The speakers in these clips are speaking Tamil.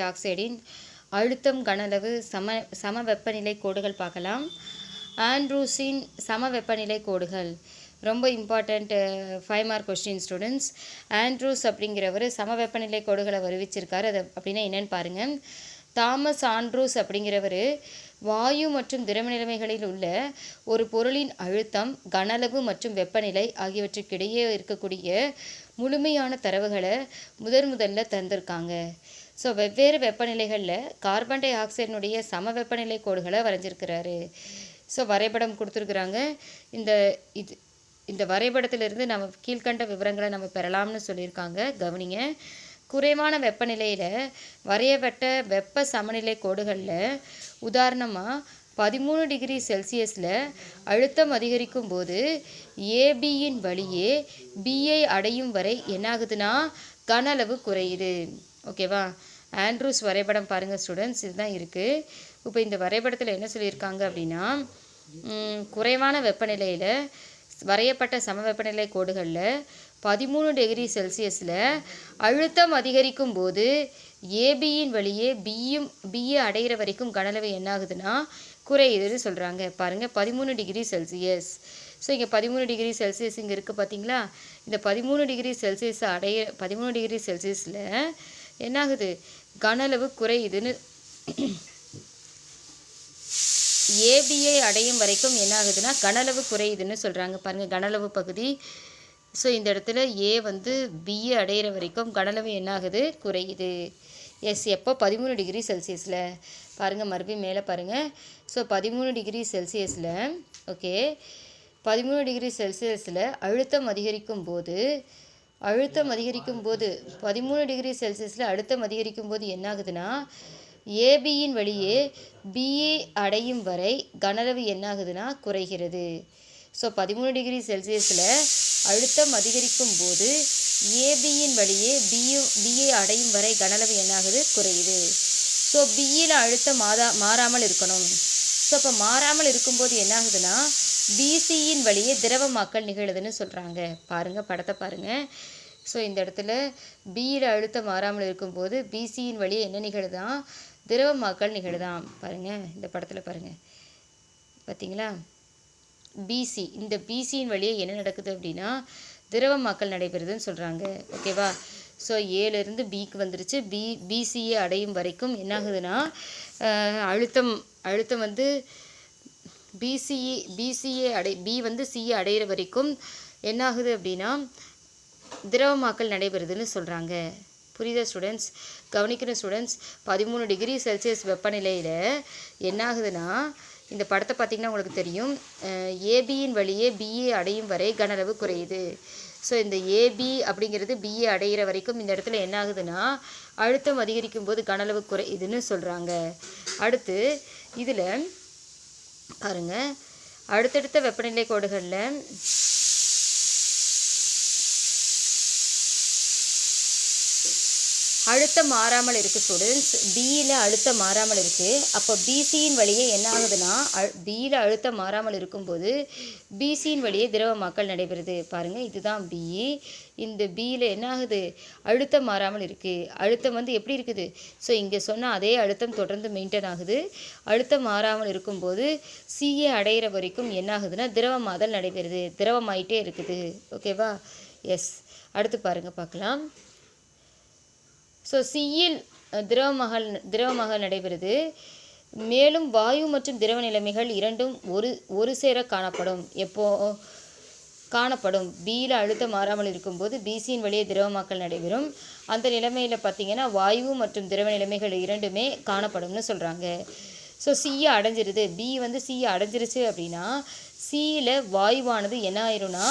ஆக்சைடின் அழுத்தம் கனளவு சம வெப்பநிலை கோடுகள் பார்க்கலாம். ஆண்ட்ரூஸின் சம வெப்பநிலை கோடுகள் ரொம்ப important 5 mark question students. Andrews அப்படிங்கிறவர் சம வெப்பநிலை கோடுகளை வருவிச்சிருக்காரு. அது அப்படின்னா என்னன்னு பாருங்கள். தாமஸ் ஆண்ட்ரூஸ் அப்படிங்கிறவர் வாயு மற்றும் திரவ நிலைமைகளில் உள்ள ஒரு பொருளின் அழுத்தம், கனளவு மற்றும் வெப்பநிலை ஆகியவற்றுக்கிடையே இருக்கக்கூடிய முழுமையான தரவுகளை முதல்ல தந்திருக்காங்க. ஸோ வெவ்வேறு வெப்பநிலைகளில் கார்பன் டை ஆக்சைடினுடைய சம வெப்பநிலை கோடுகளை வரைஞ்சிருக்கிறாரு. ஸோ வரைபடம் கொடுத்துருக்குறாங்க. இந்த வரைபடத்திலிருந்து நம்ம கீழ்கண்ட விவரங்களை நம்ம பெறலாம்னு சொல்லியிருக்காங்க. கவனிங்க. குறைவான வெப்பநிலையில் வரையப்பட்ட வெப்ப சமநிலை கோடுகளில் உதாரணமாக 13 டிகிரி செல்சியஸில் அழுத்தம் அதிகரிக்கும் போது ஏபியின் வழியே பிஐ அடையும் வரை என்னாகுதுன்னா கனளவு குறையுது. ஓகேவா? ஆண்ட்ரூஸ் வரைபடம் பாருங்கள் ஸ்டூடெண்ட்ஸ், இதுதான் இருக்குது. இப்போ இந்த வரைபடத்தில் என்ன சொல்லியிருக்காங்க அப்படின்னா, குறைவான வெப்பநிலையில் வரையப்பட்ட சம வெப்பநிலை கோடுகளில் 13 டிகிரி செல்சியஸில் அழுத்தம் அதிகரிக்கும் போது ஏபியின் வழியே பிஏ அடைகிற வரைக்கும் கனளவு என்னாகுதுன்னா குறையுதுன்னு சொல்கிறாங்க. பாருங்கள், 13 டிகிரி செல்சியஸ். ஸோ இங்கே 13 டிகிரி செல்சியஸ் இங்கே இருக்குது பார்த்தீங்களா? இந்த 13 டிகிரி செல்சியஸ் 13 டிகிரி செல்சியஸில் என்னாகுது? கனளவு குறையுதுன்னு, ஏபிஐ அடையும் வரைக்கும் என்னாகுதுன்னா கனளவு குறையுதுன்னு சொல்கிறாங்க. பாருங்கள், கனளவு பகுதி. ஸோ இந்த இடத்துல ஏ பிஏ அடையிற வரைக்கும் கனளவு என்னாகுது? குறையுது. எஸ், எப்போ? 13 டிகிரி செல்சியஸில். பாருங்கள், மறுபடியும் மேலே பாருங்கள். ஸோ 13 டிகிரி செல்சியஸில், ஓகே, 13 டிகிரி செல்சியஸில் அழுத்தம் அதிகரிக்கும் போது 13 டிகிரி செல்சியஸில் அழுத்தம் அதிகரிக்கும் போது என்னாகுதுன்னா ஏபியின் வழியே பிஏ அடையும் வரை கனளவு என்னாகுதுன்னா குறைகிறது. ஸோ 13 டிகிரி செல்சியஸில் அழுத்தம் அதிகரிக்கும் போது ஏபியின் வழியே பிஏ அடையும் வரை கனளவு என்னாகுது? குறையுது. ஸோ பியில் அழுத்தம் மாறாமல் இருக்கணும். ஸோ இப்போ மாறாமல் இருக்கும்போது என்னாகுதுன்னா பிசியின் வழியே திரவமாக்கல் நிகழுதுன்னு சொல்கிறாங்க. பாருங்கள், படத்தை பாருங்கள். ஸோ இந்த இடத்துல பியில் அழுத்தம் மாறாமல் இருக்கும்போது பிசியின் வழியே என்ன நிகழுதான்? திரவமாக்கல் நிகழுதான். பாருங்கள், இந்த படத்தில் பாருங்கள், பார்த்தீங்களா? பிசி, இந்த பிசியின் வழியே என்ன நடக்குது அப்படின்னா திரவமாக்கல் நடைபெறுதுன்னு சொல்கிறாங்க. ஓகேவா? ஸோ ஏலேருந்து பிக்கு வந்துருச்சு. பிசிஏ அடையும் வரைக்கும் என்னாகுதுன்னா அழுத்தம் பிசிஏ பி சிஏ அடைகிற வரைக்கும் என்னாகுது அப்படின்னா திரவமாக்கல் நடைபெறுதுன்னு சொல்கிறாங்க. புரியுதா ஸ்டூடெண்ட்ஸ்? கவனிக்கணும் ஸ்டூடெண்ட்ஸ். 13 டிகிரி செல்சியஸ் வெப்பநிலையில் என்னாகுதுன்னா, இந்த படத்தை பார்த்திங்கன்னா உங்களுக்கு தெரியும், ஏபியின் வழியே பிஏ அடையும் வரை கனளவு குறையுது. ஸோ இந்த ஏபி அப்படிங்கிறது பிஏ அடைகிற வரைக்கும் இந்த இடத்துல என்ன ஆகுதுன்னா அழுத்தம் அதிகரிக்கும் போது கனளவு குறையுதுன்னு சொல்கிறாங்க. அடுத்து இதில் பாருங்கள், அடுத்தடுத்த வெப்பநிலை கோடுகளில் அழுத்தம் மாறாமல் இருக்குது ஸ்டூடெண்ட்ஸ். பியில் அழுத்தம் மாறாமல் இருக்குது. அப்போ பிசியின் வழியே என்ன ஆகுதுன்னா பியில் அழுத்தம் மாறாமல் இருக்கும்போது பிசியின் வழியே திரவமாக்கல் நடைபெறுது. பாருங்கள், இதுதான் பி. இந்த பியில் என்ன ஆகுது? அழுத்தம் மாறாமல் இருக்குது. அழுத்தம் எப்படி இருக்குது? ஸோ இங்கே சொன்ன அதே அழுத்தம் தொடர்ந்து மெயின்டைன் ஆகுது. அழுத்தம் மாறாமல் இருக்கும்போது சிஏ அடைகிற வரைக்கும் என்ன ஆகுதுன்னா திரவமாதல் நடைபெறுது. திரவமாயிட்டே இருக்குது. ஓகேவா? எஸ். அடுத்து பாருங்கள், பார்க்கலாம். ஸோ சியில் திரவமாகல் நடைபெறுது. மேலும் வாயு மற்றும் திரவ நிலைமைகள் இரண்டும் ஒரு சேர காணப்படும். காணப்படும் பியில் அழுத்தம் மாறாமல் இருக்கும்போது பிசியின் வழியே திரவமாக்கல் நடைபெறும். அந்த நிலைமையில் பார்த்திங்கன்னா வாயு மற்றும் திரவ நிலைமைகள் இரண்டுமே காணப்படும்னு சொல்கிறாங்க. ஸோ சியை அடைஞ்சிருது. பி சியை அடைஞ்சிருச்சு அப்படின்னா சியில் வாயுவானது என்ன ஆயிரும்னா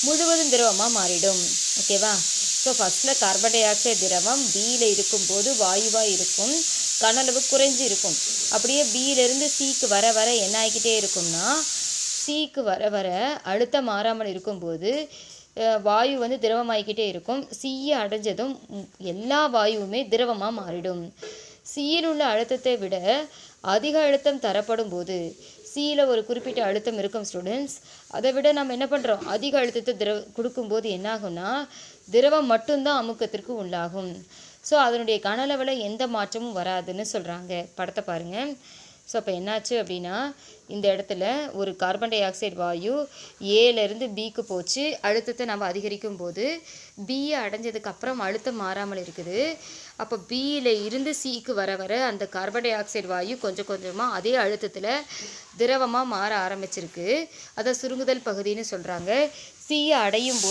முழுவதும் திரவமாக மாறிடும். ஓகேவா? ஸோ ஃபஸ்ட்டில் கார்பன் டை ஆக்சைடு திரவம் பியில் இருக்கும்போது வாயுவாக இருக்கும், கனளவு குறைஞ்சி இருக்கும். அப்படியே பியிலிருந்து சிக்கு வர என்ன ஆகிக்கிட்டே இருக்கும்னா சிக்கு வர அழுத்தம் மாறாமல் இருக்கும்போது வாயு திரவமாகிக்கிட்டே இருக்கும். சியை அடைஞ்சதும் எல்லா வாயுவுமே திரவமாக மாறிடும். சியில் உள்ள அழுத்தத்தை விட அதிக அழுத்தம் தரப்படும் போது சியில் ஒரு குறிப்பிட்ட அழுத்தம் இருக்கும் ஸ்டூடெண்ட்ஸ். அதை விட நம்ம என்ன பண்ணுறோம்? அதிக அழுத்தத்தை கொடுக்கும்போது என்னாகும்னா திரவம் மட்டும்தான் அமுக்கத்திற்கு உள்ளாகும். ஸோ அதனுடைய கன அளவில் எந்த மாற்றமும் வராதுன்னு சொல்கிறாங்க. படத்தை பாருங்கள். ஸோ அப்போ என்னாச்சு அப்படின்னா, இந்த இடத்துல ஒரு கார்பன் டை ஆக்சைடு வாயு ஏலேருந்து பிக்கு போச்சு. அழுத்தத்தை நம்ம அதிகரிக்கும் போது பியை அடைஞ்சதுக்கப்புறம் அழுத்தம் மாறாமல் இருக்குது. அப்போ பியில் இருந்து சிக்கு வர வர அந்த கார்பன் டை ஆக்சைடு வாயு கொஞ்சம் கொஞ்சமாக அதே அழுத்தத்தில் திரவமாக மாற ஆரம்பிச்சிருக்கு. அதை சுருங்குதல் பகுதின்னு சொல்கிறாங்க. சியை அடையும்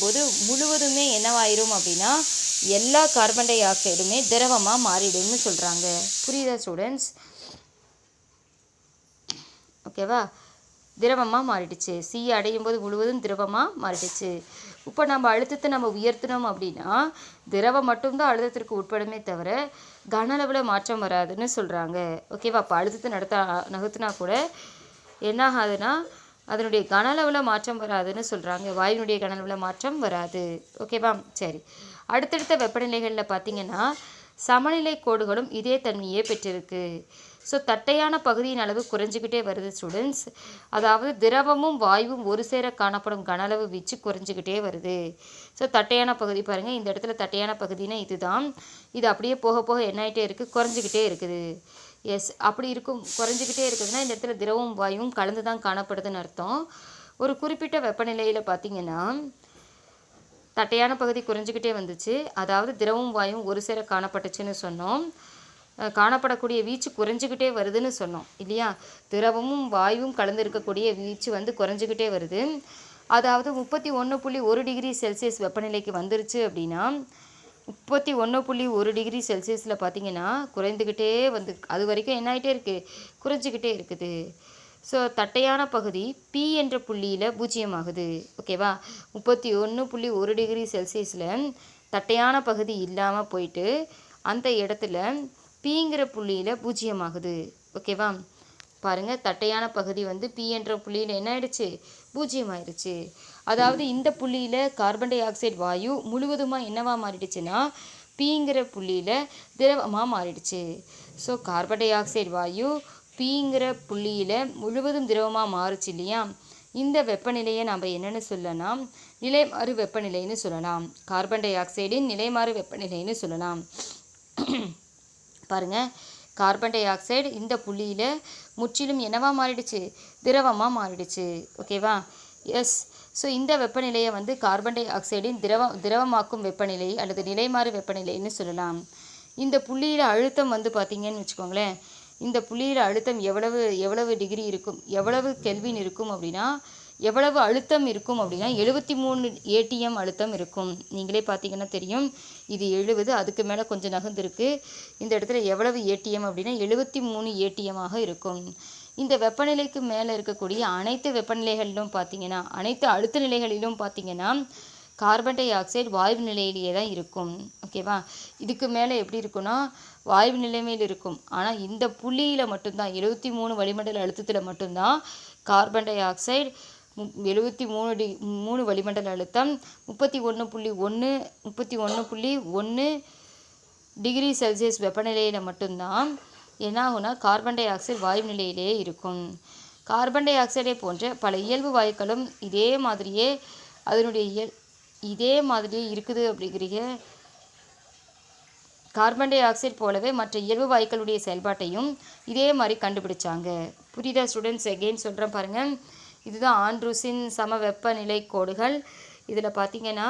போது முழுவதுமே என்னவாயிரும் அப்படின்னா எல்லா கார்பன் டை ஆக்சைடுமே திரவமாக மாறிடும்னு சொல்கிறாங்க. புரியுதா ஸ்டூடெண்ட்ஸ்? ஓகேவா? திரவமாக மாறிடுச்சு. சி அடையும் போது முழுவதும் திரவமாக மாறிடுச்சு. இப்போ நம்ம அழுத்தத்தை நம்ம உயர்த்தினோம் அப்படின்னா திரவம் மட்டும்தான் அழுத்தத்திற்கு உட்படுமே தவிர கன அளவில் மாற்றம் வராதுன்னு சொல்கிறாங்க. ஓகேவா? அப்போ அழுத்தத்தை நகர்த்தினா கூட என்ன ஆகாதுன்னா அதனுடைய கன அளவில் மாற்றம் வராதுன்னு சொல்கிறாங்க. வாயுனுடைய கன அளவில் மாற்றம் வராது. ஓகேவா? சரி, அடுத்தடுத்த வெப்பநிலைகளில் பார்த்திங்கன்னா சமநிலை கோடுகளும் இதே தன்மையே பெற்றிருக்கு. ஸோ தட்டையான பகுதியின் அளவு குறைஞ்சிக்கிட்டே வருது ஸ்டூடெண்ட்ஸ். அதாவது திரவமும் வாயுவும் ஒரு சேர காணப்படும் கன அளவு வீச்சு குறைஞ்சிக்கிட்டே வருது. ஸோ தட்டையான பகுதி பாருங்கள், இந்த இடத்துல தட்டையான பகுதினா இதுதான். இது அப்படியே போக போக என்ன ஆகிட்டே இருக்குது, குறைஞ்சிக்கிட்டே இருக்குது. எஸ், அப்படி இருக்கும். குறைஞ்சிக்கிட்டே இருக்குதுன்னா இந்த இடத்துல திரவம் வாயுவும் கலந்து தான் காணப்படுதுன்னு அர்த்தம். ஒரு குறிப்பிட்ட வெப்பநிலையில் பார்த்திங்கன்னா தட்டையான பகுதி குறைஞ்சிக்கிட்டே வந்துச்சு. அதாவது திரவம் வாயும் ஒரு சேர காணப்பட்டுச்சுன்னு சொன்னோம். காணப்படக்கூடிய வீச்சு குறைஞ்சிக்கிட்டே வருதுன்னு சொன்னோம் இல்லையா? திரவமும் வாயுவும் கலந்து இருக்கக்கூடிய வீச்சு குறைஞ்சிக்கிட்டே வருது. அதாவது 31.1 டிகிரி செல்சியஸ் வெப்பநிலைக்கு வந்துருச்சு அப்படின்னா 31.1 டிகிரி செல்சியஸில் பார்த்திங்கன்னா குறைந்துக்கிட்டே அது வரைக்கும் என்ன ஆகிட்டே இருக்குது, குறைஞ்சிக்கிட்டே இருக்குது. ஸோ தட்டையான பகுதி பி என்ற புள்ளியில் பூஜ்ஜியமாகுது. ஓகேவா? 31.1 டிகிரி செல்சியஸில் தட்டையான பகுதி இல்லாமல் போயிட்டு அந்த இடத்துல பிங்கிற புள்ளியில் பூஜ்ஜியமாகுது. ஓகேவா? பாருங்கள், தட்டையான பகுதி பி என்ற புள்ளியில் என்ன ஆயிடுச்சு, பூஜ்ஜியமாயிருச்சு. அதாவது இந்த புள்ளியில் கார்பன் டை ஆக்சைடு வாயு முழுவதுமாக என்னவாக மாறிடுச்சுன்னா பிங்கிற புள்ளியில் திரவமாக மாறிடுச்சு. ஸோ கார்பன் டை ஆக்சைடு வாயு பிங்கிற புள்ளியில் முழுவதும் திரவமாக மாறுச்சு இல்லையா? இந்த வெப்பநிலையை நம்ம என்னென்னு சொல்லலாம், நிலைமாறு வெப்பநிலைன்னு சொல்லலாம். கார்பன் டை ஆக்சைடின் நிலைமாறு வெப்பநிலைன்னு சொல்லலாம். பாருங்கள், கார்பன் டை ஆக்சைடு இந்த புள்ளியில் முற்றிலும் என்னவா மாறிடுச்சு, திரவமாக மாறிடுச்சு. ஓகேவா? எஸ். ஸோ இந்த வெப்பநிலையை கார்பன் டை ஆக்சைடின் திரவமாக்கும் வெப்பநிலை அல்லது நிலைமாறு வெப்பநிலைன்னு சொல்லலாம். இந்த புள்ளியில் அழுத்தம் பார்த்திங்கன்னு வச்சுக்கோங்களேன், இந்த புள்ளியில் அழுத்தம் எவ்வளவு டிகிரி இருக்கும், எவ்வளவு கெல்வின் இருக்கும் அப்படின்னா எவ்வளவு அழுத்தம் இருக்கும் அப்படின்னா 73 ஏடிஎம் அழுத்தம் இருக்கும். நீங்களே பார்த்தீங்கன்னா தெரியும், இது 70, அதுக்கு மேலே கொஞ்சம் நகர்ந்துருக்கு. இந்த இடத்துல எவ்வளவு ஏடிஎம் அப்படின்னா 73 ஏடிஎம்மாக இருக்கும். இந்த வெப்பநிலைக்கு மேலே இருக்கக்கூடிய அனைத்து வெப்பநிலைகளிலும் பார்த்தீங்கன்னா, அனைத்து அழுத்த நிலைகளிலும் பார்த்தீங்கன்னா கார்பன் டை ஆக்சைடு வாயு நிலையிலேயே தான் இருக்கும். ஓகேவா? இதுக்கு மேலே எப்படி இருக்குன்னா வாயு நிலைமையில் இருக்கும். ஆனால் இந்த புள்ளியில் மட்டும்தான் 73 வளிமண்டல அழுத்தத்தில் மட்டும்தான் கார்பன் டை ஆக்சைடு 73 வளிமண்டல அழுத்தம் 31.1 டிகிரி செல்சியஸ் வெப்பநிலையில் மட்டும்தான் என்ன ஆகுனா கார்பன் டை ஆக்சைடு வாயு நிலையிலே இருக்கும். கார்பன் டை ஆக்சைடை போன்ற பல இயல்பு வாயுக்களும் இதே மாதிரியே இருக்குது அப்படிங்கிறீங்க. கார்பன் டை ஆக்சைடு போலவே மற்ற இயல்பு வாயுக்களுடைய செயல்பாட்டையும் இதே மாதிரி கண்டுபிடிச்சாங்க. புரியுதா ஸ்டூடெண்ட்ஸ்? எகெயின் சொல்கிறேன் பாருங்கள். இதுதான் ஆண்ட்ரூஸின் சம வெப்பநிலை கோடுகள். இதில் பார்த்திங்கன்னா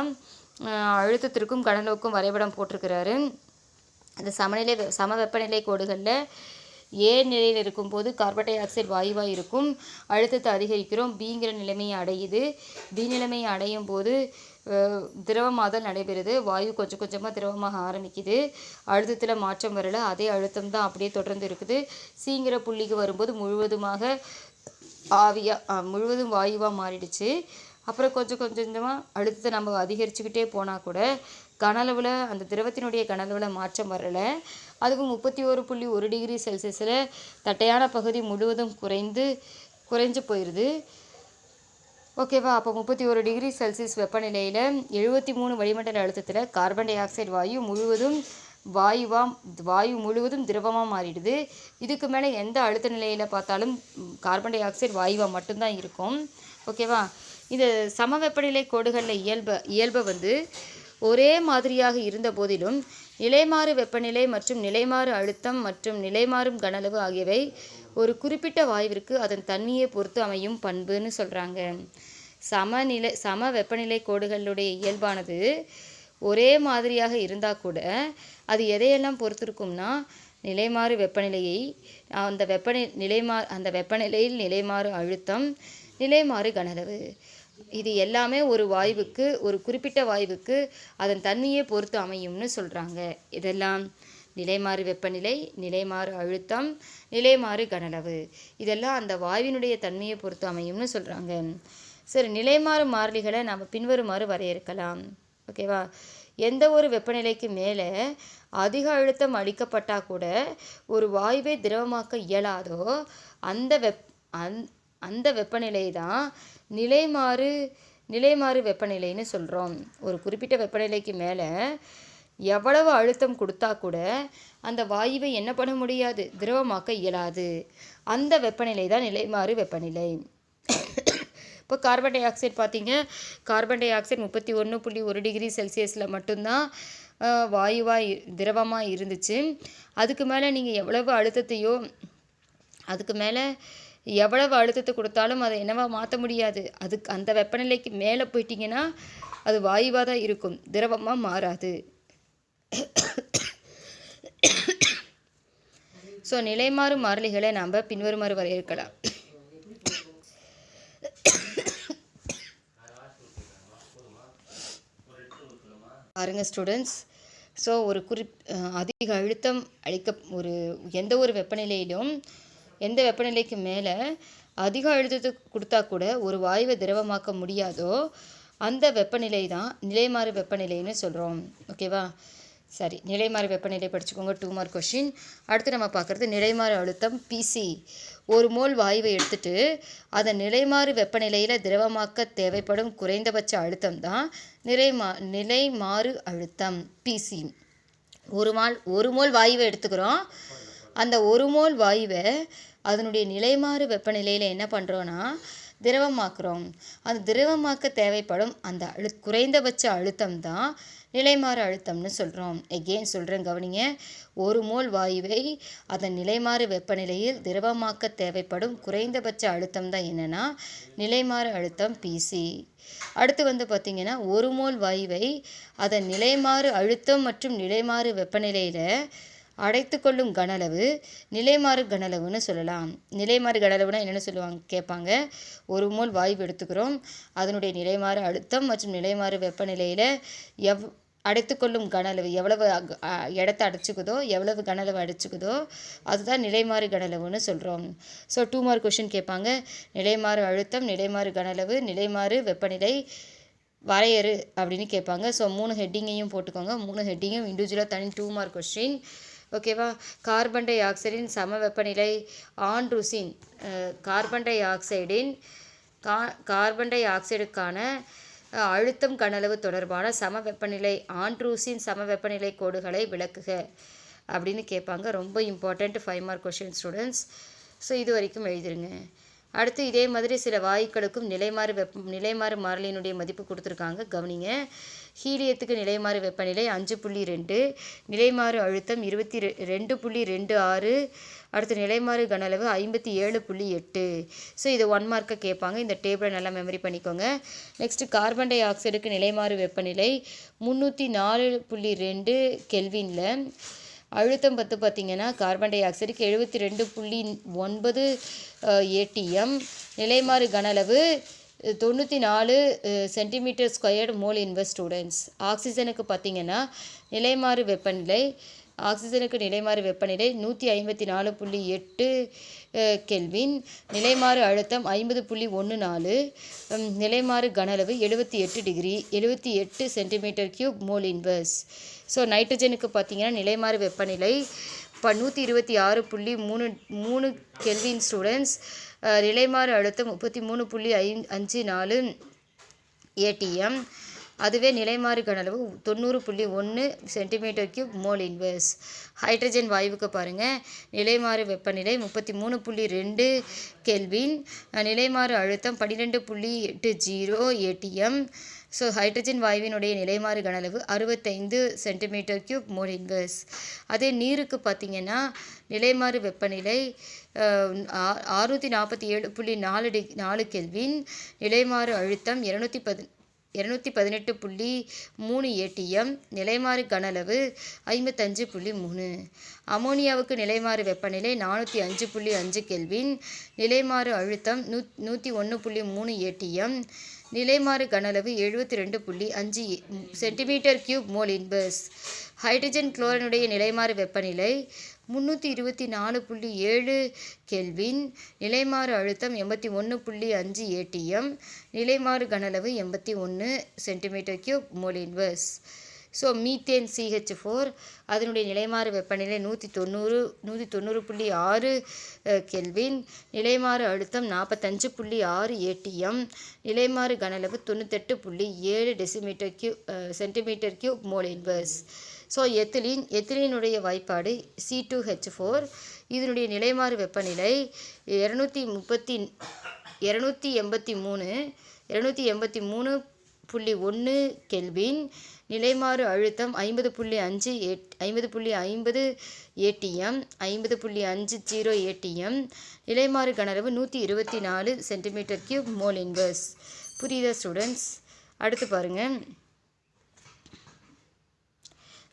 அழுத்தத்திற்கும் கடலுக்கும் வரைபடம் போட்டிருக்கிறாரு. அந்த சம வெப்பநிலை கோடுகளில் ஏ நிலையில் இருக்கும்போது கார்பன் டை ஆக்சைடு வாயுவாக இருக்கும். அழுத்தத்தை அதிகரிக்கிறோம், பிங்கிற நிலைமையை அடையுது. பி நிலைமையை அடையும் போது திரவமாதல் நடைபெறுது. வாயு கொஞ்சம் கொஞ்சமாக திரவமாக ஆரம்பிக்குது. அழுத்தத்தில் மாற்றம் வரலை, அதே அழுத்தம் தான் அப்படியே தொடர்ந்து இருக்குது. சிங்கிற புள்ளிக்கு வரும்போது முழுவதும் வாயுவாக மாறிடுச்சு. அப்புறம் கொஞ்சம் கொஞ்சமாக அழுத்தத்தை நம்ம அதிகரிச்சுக்கிட்டே போனால் கூட கனளவில் அந்த திரவத்தினுடைய கனளவில் மாற்றம் வரலை. அதுவும் 31.1 டிகிரி செல்சியஸில் தட்டையான பகுதி முழுவதும் குறைஞ்சு போயிடுது. ஓகேவா? அப்போ 31 டிகிரி செல்சியஸ் வெப்பநிலையில் 73 வளிமண்டல அழுத்தத்தில் கார்பன் டை ஆக்சைடு வாயு முழுவதும் திரவமாக மாறிடுது. இதுக்கு மேலே எந்த அழுத்த நிலையில் பார்த்தாலும் கார்பன் டை ஆக்சைடு வாயுவாக மட்டும்தான் இருக்கும். ஓகேவா? இது சம வெப்பநிலை கோடுகளில் இயல்பை ஒரே மாதிரியாக இருந்த போதிலும் நிலைமாறு வெப்பநிலை மற்றும் நிலைமாறு அழுத்தம் மற்றும் நிலைமாறும் கனளவு ஆகியவை ஒரு குறிப்பிட்ட வாயுவிற்கு அதன் தன்மையை பொறுத்து அமையும் பண்புன்னு சொல்கிறாங்க. சம வெப்பநிலை கோடுகளுடைய இயல்பானது ஒரே மாதிரியாக இருந்தால் கூட அது எதையெல்லாம் பொறுத்திருக்கும்னா நிலைமாறு வெப்பநிலையை, அந்த வெப்பநிலையில் நிலைமாறு அழுத்தம், நிலைமாறு கனளவு, இது எல்லாமே ஒரு வாயுவுக்கு, ஒரு குறிப்பிட்ட வாயுவுக்கு அதன் தன்மையை பொறுத்து அமையும்னு சொல்கிறாங்க. இதெல்லாம் நிலைமாறு வெப்பநிலை, நிலைமாறு அழுத்தம், நிலைமாறு கனளவு, இதெல்லாம் அந்த வாயுவினுடைய தன்மையை பொறுத்து அமையும்னு சொல்கிறாங்க. சரி, நிலைமாறு மாறிலிகளை நாம் பின்வருமாறு வரையறுக்கலாம். ஓகேவா? எந்த ஒரு வெப்பநிலைக்கு மேலே அதிக அழுத்தம் அளிக்கப்பட்டால் கூட ஒரு வாயுவை திரவமாக்க இயலாதோ அந்த வெப்பநிலை தான் நிலைமாறு வெப்பநிலைன்னு சொல்கிறோம். ஒரு குறிப்பிட்ட வெப்பநிலைக்கு மேலே எவ்வளவு அழுத்தம் கொடுத்தா கூட அந்த வாயுவை என்ன பண்ண முடியாது, திரவமாக்க இயலாது. அந்த வெப்பநிலை தான் நிலைமாறு வெப்பநிலை. இப்போ கார்பன் டை ஆக்சைடு பார்த்தீங்க, கார்பன் டை ஆக்சைடு 31.1 டிகிரி செல்சியஸில் மட்டும்தான் திரவமாக இருந்துச்சு. அதுக்கு மேலே நீங்கள் எவ்வளவு அழுத்தத்தை கொடுத்தாலும் அதை என்னவா மாற்ற முடியாது. அந்த வெப்பநிலைக்கு மேலே போயிட்டீங்கன்னா அது வாயுவாக தான் இருக்கும், திரவமாக மாறாது. ஸோ நிலைமாறு மாறிலிகளை நாம் பின்வருமாறு வரையறுக்கலாம். பாருங்க ஸ்டூடெண்ட்ஸ், ஸோ ஒரு அதிக அழுத்தம் எந்த ஒரு வெப்பநிலையிலும், எந்த வெப்பநிலைக்கு மேலே அதிக அழுத்தத்தை கொடுத்தா கூட ஒரு வாயுவை திரவமாக்க முடியாதோ அந்த வெப்பநிலை தான் நிலைமாறு வெப்பநிலைன்னு சொல்கிறோம். ஓகேவா? சரி, நிலைமாறு வெப்பநிலை படிச்சுக்கோங்க, 2 மார்க் கொஷின். அடுத்து நம்ம பார்க்குறது நிலைமாறு அழுத்தம், பிசி. ஒரு மோல் வாயுவை எடுத்துட்டு அதை நிலைமாறு வெப்பநிலையில் திரவமாக்க தேவைப்படும் குறைந்தபட்ச அழுத்தம் தான் நிலைமாறு அழுத்தம், பிசி. ஒரு மோல் வாயுவை எடுத்துக்கிறோம். அந்த ஒரு மோல் வாயுவை அதனுடைய நிலைமாறு வெப்பநிலையில் என்ன பண்ணுறோன்னா திரவமாக்குறோம். அந்த திரவமாக்க தேவைப்படும் அந்த குறைந்தபட்ச அழுத்தம் தான் நிலைமாறு அழுத்தம்னு சொல்கிறோம். எகெயின் சொல்கிறேன், கவனிங்க. ஒரு மோல் வாயுவை அதன் நிலைமாறு வெப்பநிலையில் திரவமாக்க தேவைப்படும் குறைந்தபட்ச அழுத்தம் தான் என்னென்னா நிலைமாறு அழுத்தம், பிசி. அடுத்து பார்த்திங்கன்னா, ஒரு மோல் வாயுவை அதன் நிலைமாறு அழுத்தம் மற்றும் நிலைமாறு வெப்பநிலையில் அடைத்து கொள்ளும் கனளவு நிலைமாறு கனளவுன்னு சொல்லலாம். நிலைமாறு கனளவுனா என்னென்னு சொல்லுவாங்க கேட்பாங்க. ஒரு மோல் வாயு எடுத்துக்கிறோம், அதனுடைய நிலைமாறு அழுத்தம் மற்றும் நிலைமாறு வெப்பநிலையில் அடைத்துக்கொள்ளும் கனளவு எவ்வளவு இடத்த அடைச்சிக்குதோ, எவ்வளவு கனளவு அடைச்சிக்குதோ அதுதான் நிலைமாறு கனளவுன்னு சொல்கிறோம். ஸோ 2 மார்க் கொஷின் கேட்பாங்க. நிலைமாறு அழுத்தம், நிலைமாறு கனளவு, நிலைமாறு வெப்பநிலை வரையறு அப்படின்னு கேட்பாங்க. ஸோ 3 ஹெட்டிங்கையும் போட்டுக்கோங்க. 3 ஹெட்டிங்கும் இண்டிவிஜுவலாக தனி 2 மார்க் கொஷின். ஓகேவா? கார்பன் டை ஆக்சைடின் சம வெப்பநிலை ஆண்ட்ரூசின், கார்பன் டை ஆக்சைடுக்கான அழுத்தம் கனளவு தொடர்பான சம வெப்பநிலை ஆண்ட்ரூசின் சம வெப்பநிலை கோடுகளை விளக்குக அப்படின்னு கேட்பாங்க. ரொம்ப important 5 mark question students. So இது வரைக்கும் எழுதிருங்க. அடுத்து இதே மாதிரி சில வாயுக்களுக்கும் நிலைமாறு மாறிலியினுடைய மதிப்பு கொடுத்துருக்காங்க, கவனிங்க. ஹீலியத்துக்கு நிலைமாறு வெப்பநிலை 5.2, நிலைமாறு அழுத்தம் 22.26, அடுத்து நிலைமாறு கனளவு 57.8. ஸோ இது 1 மார்க்கை கேட்பாங்க. இந்த டேபிளை நல்லா மெமரி பண்ணிக்கோங்க. நெக்ஸ்ட்டு கார்பன் டை ஆக்சைடுக்கு நிலைமாறு வெப்பநிலை 304.2 கெல்வினில், அழுத்தம் பார்த்திங்கன்னா கார்பன் டை ஆக்சைடுக்கு 72.9 ஏடிஎம், நிலைமாறு கனளவு 94 centimetre squared mole inverse students. ஆக்சிஜனுக்கு பார்த்திங்கன்னா நிலைமாறு வெப்பநிலை 154.8 கெல்வின், நிலைமாறு அழுத்தம் 50.14, நிலைமாறு கனளவு 78 degree 78 centimetre cube mole inverse. So நைட்ரஜனுக்கு பார்த்திங்கன்னா நிலைமாறு வெப்பநிலை 136.3 கெல்வின் ஸ்டூடெண்ட்ஸ், நிலைமாறு அழுத்தம் 33.54 ஏடிஎம், அதுவே நிலைமாறு கனளவு 90.1 centimetre cube mole inverse. Hydrogen வாயுவுக்கு பாருங்கள், நிலைமாறு வெப்பநிலை 33.2 கெல்வின், நிலைமாறு அழுத்தம் 12.80 ஏடிஎம். ஸோ ஹைட்ரஜன் வாயுவினுடைய நிலைமாறு கனளவு 65 சென்டிமீட்டர் கியூப் மோல் இன்வெர்ஸ். அதே நீருக்கு பார்த்திங்கன்னா நிலைமாறு வெப்பநிலை 647.4 கெல்வின், நிலைமாறு அழுத்தம் 218.3 ஏடிஎம், நிலைமாறு கனளவு 55.3. அமோனியாவுக்கு நிலைமாறு வெப்பநிலை 405.5 கெல்வின், நிலைமாறு அழுத்தம் 101.3 ஏடிஎம், நிலைமாறு கனளவு 72.5 centimetre cube mole inverse. Hydrogen குளோரைனுடைய நிலைமாறு வெப்பநிலை 324.7 கெல்வின், நிலைமாறு அழுத்தம் 81.5 ஏடிஎம், நிலைமாறு கனளவு 81 centimetre cube mole inverse. So methane CH4 அதனுடைய நிலைமாறு வெப்பநிலை 190.6 கெல்வின், நிலைமாறு அழுத்தம் 45.6 ஏடிஎம், நிலைமாறு கனளவு 98.7 centimetre cube mole inverse. So எத்திலீனுடைய வாய்ப்பாடு C2H4 இதனுடைய நிலைமாறு வெப்பநிலை 283.1 கெல்வின், நிலைமாறு அழுத்தம் 50.50 ஏடிஎம், 50.50 ஏடிஎம், நிலைமாறு கனளவு 124 சென்டிமீட்டர் கியூப் மோல் இன்வெர்ஸ். புரியுதா ஸ்டூடெண்ட்ஸ்? அடுத்து பாருங்கள்,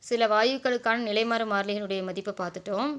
சில வாயுக்களுக்கான நிலைமாறு மாறிலியினுடைய மதிப்பை பார்த்துட்டோம்.